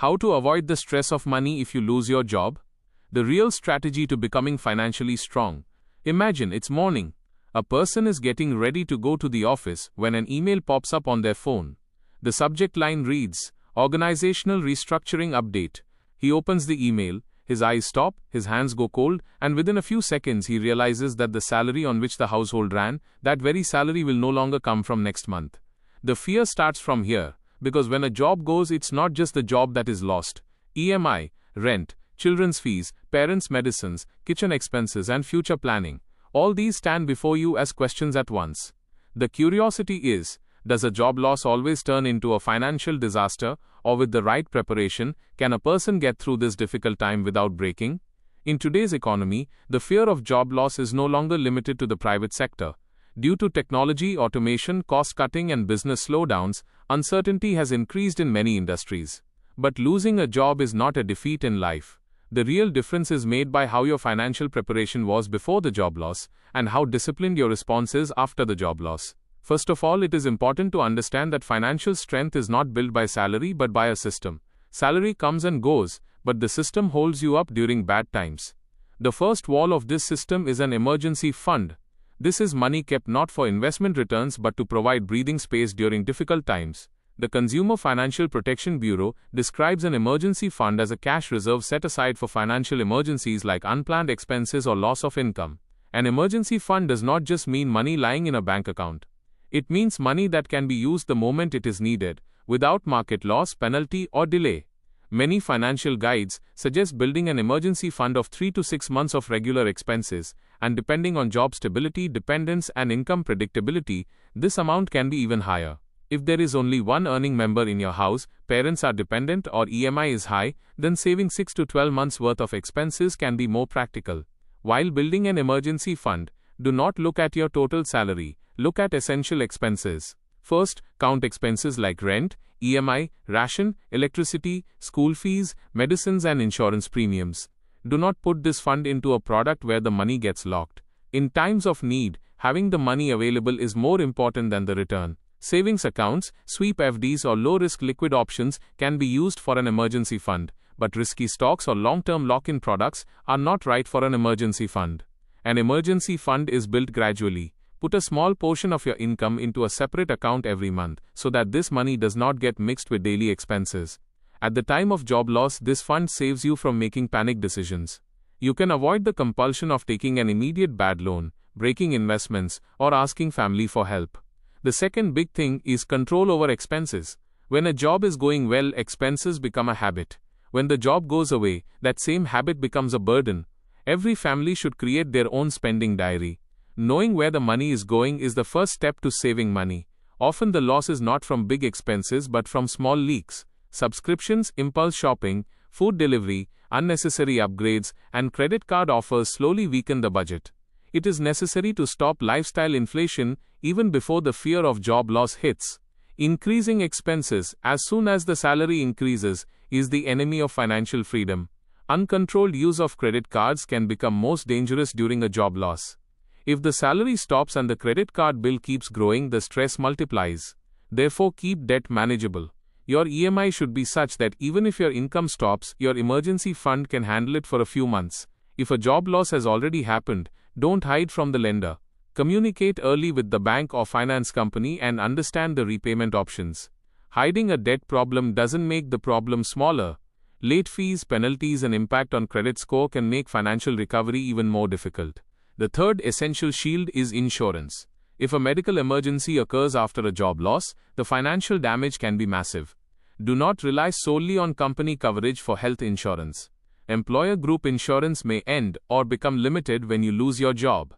How to avoid the stress of money if you lose your job? The real strategy to becoming financially strong. Imagine it's morning. A person is getting ready to go to the office when an email pops up on their phone. The subject line reads, Organizational Restructuring Update. He opens the email, his eyes stop, his hands go cold, and within a few seconds he realizes that the salary on which the household ran, that very salary will no longer come from next month. The fear starts from here, because when a job goes, it's not just the job that is lost. EMI, rent, children's fees, parents' medicines, kitchen expenses and future planning. All these stand before you as questions at once. The curiosity is, does a job loss always turn into a financial disaster, or with the right preparation, can a person get through this difficult time without breaking? In today's economy, the fear of job loss is no longer limited to the private sector. Due to technology, automation, cost-cutting and business slowdowns, uncertainty has increased in many industries. But losing a job is not a defeat in life. The real difference is made by how your financial preparation was before the job loss, and how disciplined your response is after the job loss. First of all, it is important to understand that financial strength is not built by salary but by a system. Salary comes and goes, but the system holds you up during bad times. The first wall of this system is an emergency fund. This is money kept not for investment returns but to provide breathing space during difficult times. The Consumer Financial Protection Bureau describes an emergency fund as a cash reserve set aside for financial emergencies like unplanned expenses or loss of income. An emergency fund does not just mean money lying in a bank account. It means money that can be used the moment it is needed, without market loss, penalty, or delay. Many financial guides suggest building an emergency fund of 3 to 6 months of regular expenses, and depending on job stability, dependence, and income predictability, this amount can be even higher. If there is only one earning member in your house, parents are dependent, or EMI is high, then saving 6 to 12 months worth of expenses can be more practical. While building an emergency fund, do not look at your total salary, look at essential expenses. First, count expenses like rent, EMI, ration, electricity, school fees, medicines and insurance premiums. Do not put this fund into a product where the money gets locked. In times of need, having the money available is more important than the return. Savings accounts, sweep FDs or low-risk liquid options can be used for an emergency fund, but risky stocks or long-term lock-in products are not right for an emergency fund. An emergency fund is built gradually. Put a small portion of your income into a separate account every month, so that this money does not get mixed with daily expenses. At the time of job loss, this fund saves you from making panic decisions. You can avoid the compulsion of taking an immediate bad loan, breaking investments, or asking family for help. The second big thing is control over expenses. When a job is going well, expenses become a habit. When the job goes away, that same habit becomes a burden. Every family should create their own spending diary. Knowing where the money is going is the first step to saving money. Often the loss is not from big expenses but from small leaks. Subscriptions, impulse shopping, food delivery, unnecessary upgrades, and credit card offers slowly weaken the budget. It is necessary to stop lifestyle inflation even before the fear of job loss hits. Increasing expenses as soon as the salary increases is the enemy of financial freedom. Uncontrolled use of credit cards can become most dangerous during a job loss. If the salary stops and the credit card bill keeps growing, the stress multiplies. Therefore, keep debt manageable. Your EMI should be such that even if your income stops, your emergency fund can handle it for a few months. If a job loss has already happened, don't hide from the lender. Communicate early with the bank or finance company and understand the repayment options. Hiding a debt problem doesn't make the problem smaller. Late fees, penalties, and impact on credit score can make financial recovery even more difficult. The third essential shield is insurance. If a medical emergency occurs after a job loss, the financial damage can be massive. Do not rely solely on company coverage for health insurance. Employer group insurance may end or become limited when you lose your job.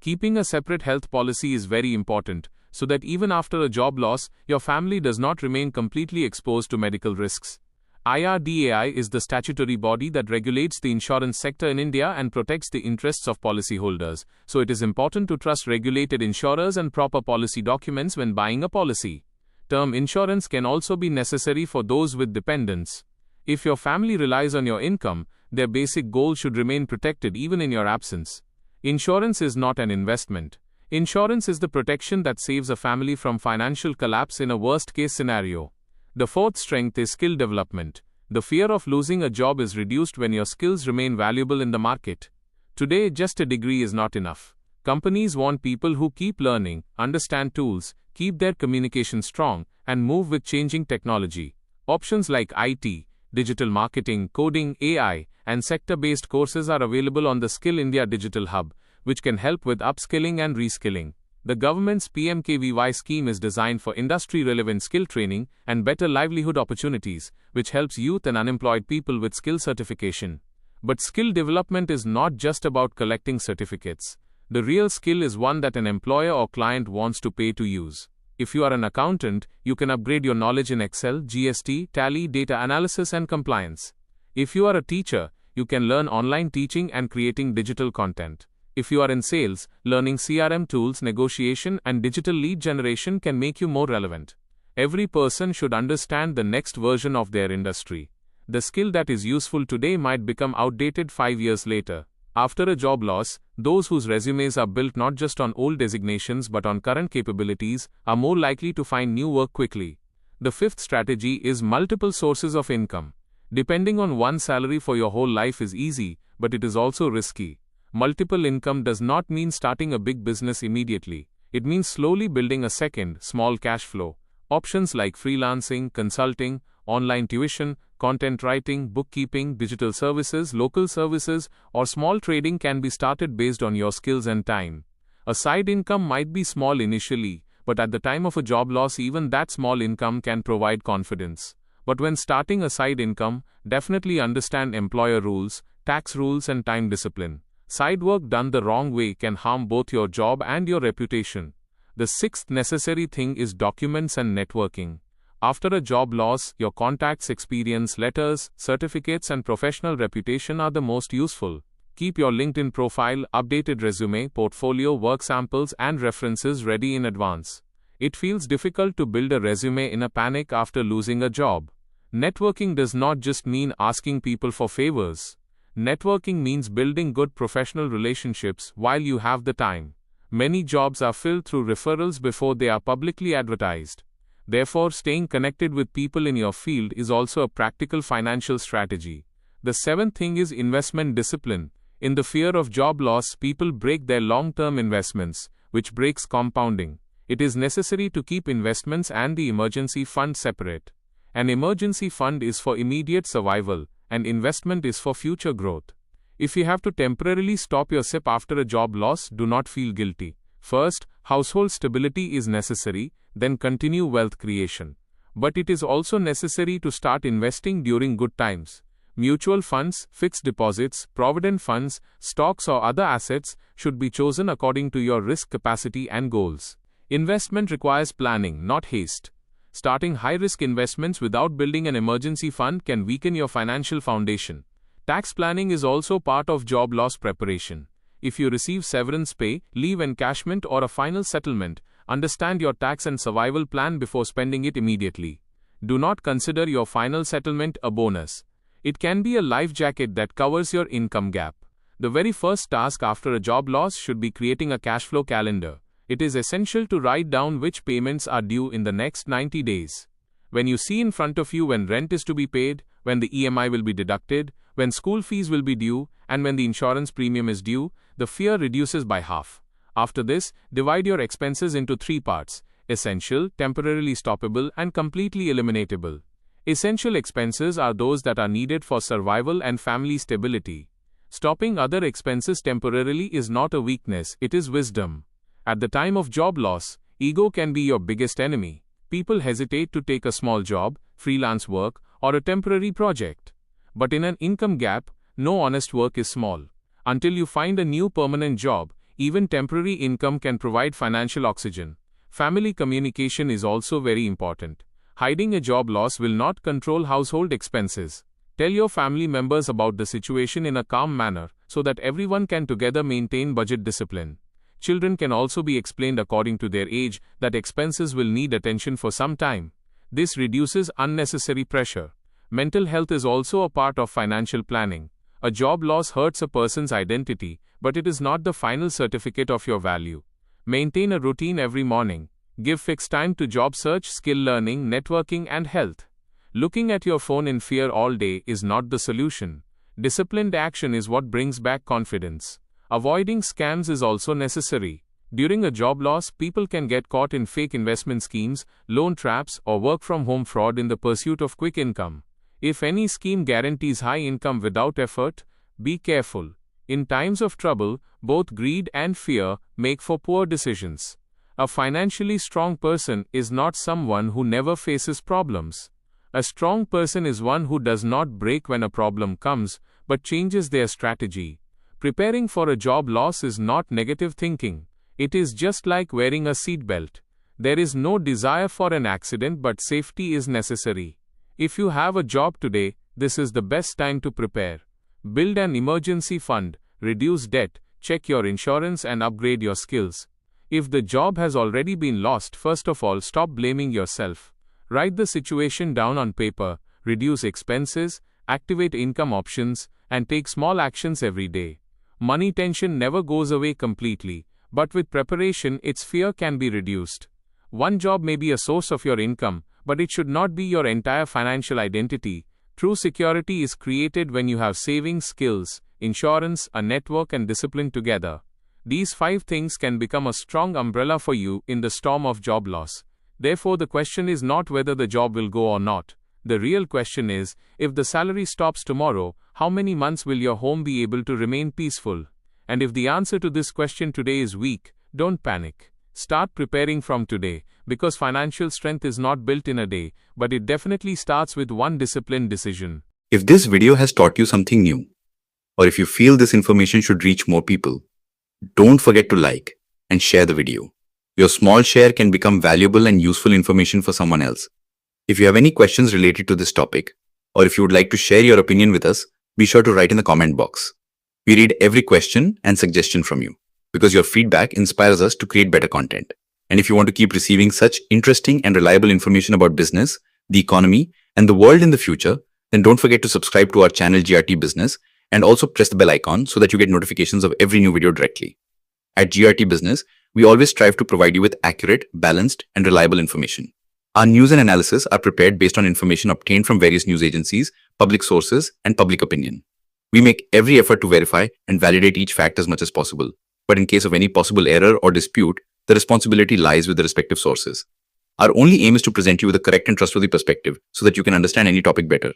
Keeping a separate health policy is very important, so that even after a job loss, your family does not remain completely exposed to medical risks. IRDAI is the statutory body that regulates the insurance sector in India and protects the interests of policyholders, so it is important to trust regulated insurers and proper policy documents when buying a policy. Term insurance can also be necessary for those with dependents. If your family relies on your income, their basic goal should remain protected even in your absence. Insurance is not an investment. Insurance is the protection that saves a family from financial collapse in a worst-case scenario. The fourth strength is skill development. The fear of losing a job is reduced when your skills remain valuable in the market. Today, just a degree is not enough. Companies want people who keep learning, understand tools, keep their communication strong, and move with changing technology. Options like IT, digital marketing, coding, AI, and sector-based courses are available on the Skill India Digital Hub, which can help with upskilling and reskilling. The government's PM-KVY scheme is designed for industry-relevant skill training and better livelihood opportunities, which helps youth and unemployed people with skill certification. But skill development is not just about collecting certificates. The real skill is one that an employer or client wants to pay to use. If you are an accountant, you can upgrade your knowledge in Excel, GST, Tally, data analysis and compliance. If you are a teacher, you can learn online teaching and creating digital content. If you are in sales, learning CRM tools, negotiation, and digital lead generation can make you more relevant. Every person should understand the next version of their industry. The skill that is useful today might become outdated 5 years later. After a job loss, those whose resumes are built not just on old designations but on current capabilities are more likely to find new work quickly. The fifth strategy is multiple sources of income. Depending on one salary for your whole life is easy, but it is also risky. Multiple income does not mean starting a big business immediately. It means slowly building a second, small cash flow. Options like freelancing, consulting, online tuition, content writing, bookkeeping, digital services, local services, or small trading can be started based on your skills and time. A side income might be small initially, but at the time of a job loss, even that small income can provide confidence. But when starting a side income, definitely understand employer rules, tax rules, and time discipline. Side work done the wrong way can harm both your job and your reputation. The sixth necessary thing is documents and networking. After a job loss, your contacts, experience, letters, certificates, and professional reputation are the most useful. Keep your LinkedIn profile, updated resume, portfolio, work samples, and references ready in advance. It feels difficult to build a resume in a panic after losing a job. Networking does not just mean asking people for favors. Networking means building good professional relationships while you have the time. Many jobs are filled through referrals before they are publicly advertised. Therefore, staying connected with people in your field is also a practical financial strategy. The seventh thing is investment discipline. In the fear of job loss, people break their long-term investments, which breaks compounding. It is necessary to keep investments and the emergency fund separate. An emergency fund is for immediate survival, and investment is for future growth. If you have to temporarily stop your SIP after a job loss, do not feel guilty. First, household stability is necessary, then continue wealth creation. But it is also necessary to start investing during good times. Mutual funds, fixed deposits, provident funds, stocks or other assets should be chosen according to your risk capacity and goals. Investment requires planning, not haste. Starting high-risk investments without building an emergency fund can weaken your financial foundation. Tax planning is also part of job loss preparation. If you receive severance pay, leave encashment, or a final settlement, understand your tax and survival plan before spending it immediately. Do not consider your final settlement a bonus. It can be a life jacket that covers your income gap. The very first task after a job loss should be creating a cash flow calendar. It is essential to write down which payments are due in the next 90 days. When you see in front of you when rent is to be paid, when the EMI will be deducted, when school fees will be due, and when the insurance premium is due, the fear reduces by half. After this, divide your expenses into 3 parts: essential, temporarily stoppable, and completely eliminatable. Essential expenses are those that are needed for survival and family stability. Stopping other expenses temporarily is not a weakness, it is wisdom. At the time of job loss, ego can be your biggest enemy. People hesitate to take a small job, freelance work, or a temporary project. But in an income gap, no honest work is small. Until you find a new permanent job, even temporary income can provide financial oxygen. Family communication is also very important. Hiding a job loss will not control household expenses. Tell your family members about the situation in a calm manner, so that everyone can together maintain budget discipline. Children can also be explained according to their age that expenses will need attention for some time. This reduces unnecessary pressure. Mental health is also a part of financial planning. A job loss hurts a person's identity, but it is not the final certificate of your value. Maintain a routine every morning. Give fixed time to job search, skill learning, networking, and health. Looking at your phone in fear all day is not the solution. Disciplined action is what brings back confidence. Avoiding scams is also necessary. During a job loss, people can get caught in fake investment schemes, loan traps, or work-from-home fraud in the pursuit of quick income. If any scheme guarantees high income without effort, be careful. In times of trouble, both greed and fear make for poor decisions. A financially strong person is not someone who never faces problems. A strong person is one who does not break when a problem comes, but changes their strategy. Preparing for a job loss is not negative thinking. It is just like wearing a seatbelt. There is no desire for an accident, but safety is necessary. If you have a job today, this is the best time to prepare. Build an emergency fund, reduce debt, check your insurance and upgrade your skills. If the job has already been lost, first of all, stop blaming yourself. Write the situation down on paper, reduce expenses, activate income options, and take small actions every day. Money tension never goes away completely, but with preparation, its fear can be reduced. One job may be a source of your income, but it should not be your entire financial identity. True security is created when you have savings, skills, insurance, a network, and discipline together. These 5 things can become a strong umbrella for you in the storm of job loss. Therefore, the question is not whether the job will go or not. The real question is, if the salary stops tomorrow, how many months will your home be able to remain peaceful? And if the answer to this question today is weak, don't panic. Start preparing from today, because financial strength is not built in a day, but it definitely starts with one disciplined decision. If this video has taught you something new, or if you feel this information should reach more people, don't forget to like and share the video. Your small share can become valuable and useful information for someone else. If you have any questions related to this topic, or if you would like to share your opinion with us, be sure to write in the comment box. We read every question and suggestion from you, because your feedback inspires us to create better content. And if you want to keep receiving such interesting and reliable information about business, the economy, and the world in the future, then don't forget to subscribe to our channel GRT Business and also press the bell icon so that you get notifications of every new video directly. At GRT Business, we always strive to provide you with accurate, balanced, and reliable information. Our news and analysis are prepared based on information obtained from various news agencies, public sources, and public opinion. We make every effort to verify and validate each fact as much as possible. But in case of any possible error or dispute, the responsibility lies with the respective sources. Our only aim is to present you with a correct and trustworthy perspective so that you can understand any topic better.